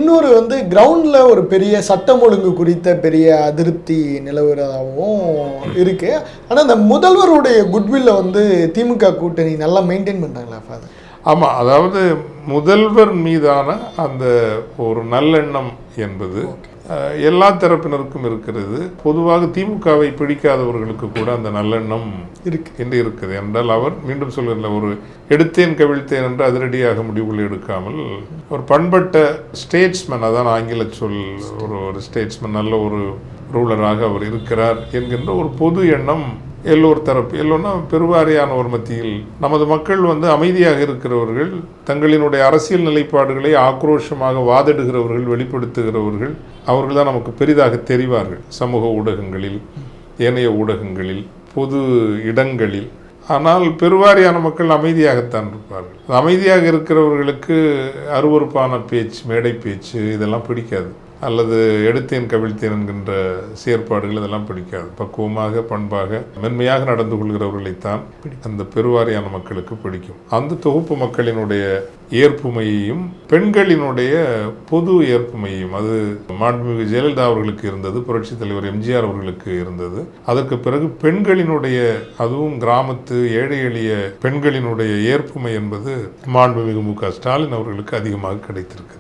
இன்னொரு கிரவுண்ட்ல ஒரு பெரிய சட்டம் ஒழுங்கு குறித்த பெரிய அதிருப்தி நிலவுறதாகவும் இருக்கு. ஆனால் இந்த முதல்வருடைய குட்வில்ல திமுக கூட்டணி நல்லா மெயின்டைன் பண்ணாங்களா ஃபாதர்? ஆமாம், அதாவது முதல்வர் மீதான அந்த ஒரு நல்லெண்ணம் என்பது எல்லா தரப்பினருக்கும் இருக்கிறது. பொதுவாக திமுகவை பிடிக்காதவர்களுக்கு கூட அந்த நல்லெண்ணம் என்று இருக்குது என்றால், அவர் மீண்டும் சொல்கிற ஒரு எடுத்தேன் கவிழ்த்தேன் என்று அதிரடியாக முடிவுகள் எடுக்காமல் ஒரு பண்பட்ட ஸ்டேட்ஸ்மேன், அதான் ஆங்கில சொல், ஒரு ஸ்டேட்ஸ்மேன், நல்ல ஒரு ரூலராக அவர் இருக்கிறார் என்கின்ற ஒரு பொது எண்ணம் எல்லோர் தரப்பு, எல்லோன்னா பெருவாரியான ஒரு மத்தியில் நமது மக்கள் அமைதியாக இருக்கிறவர்கள், தங்களினுடைய அரசியல் நிலைப்பாடுகளை ஆக்ரோஷமாக வாதிடுகிறவர்கள், வெளிப்படுத்துகிறவர்கள், அவர்கள் தான் நமக்கு பெரிதாக தெரிவார்கள். சமூக ஊடகங்களில், ஏனைய ஊடகங்களில், பொது இடங்களில். ஆனால் பெருவாரியான மக்கள் அமைதியாகத்தான் இருப்பார்கள். அமைதியாக இருக்கிறவர்களுக்கு அருவருப்பான பேச்சு, மேடை பேச்சு இதெல்லாம் பிடிக்காது. அல்லது எடுத்தேன் கவிழ்த்தேன் என்கின்ற செயற்பாடுகள் இதெல்லாம் பிடிக்காது. பக்குவமாக, பண்பாக, மென்மையாக நடந்து கொள்கிறவர்களைத்தான் அந்த பெருவாரியான மக்களுக்கு பிடிக்கும். அந்த தொகுப்பு மக்களினுடைய ஏற்புமையையும் பெண்களினுடைய பொது ஏற்புமையையும், அது மாண்புமிகு ஜெயலலிதா அவர்களுக்கு இருந்தது, புரட்சித் தலைவர் எம்ஜிஆர் அவர்களுக்கு இருந்தது. அதற்கு பிறகு பெண்களினுடைய, அதுவும் கிராமத்து ஏழை எளிய பெண்களினுடைய ஏற்புமை என்பது மாண்புமிகு மு க ஸ்டாலின் அவர்களுக்கு அதிகமாக கிடைத்திருக்கிறது.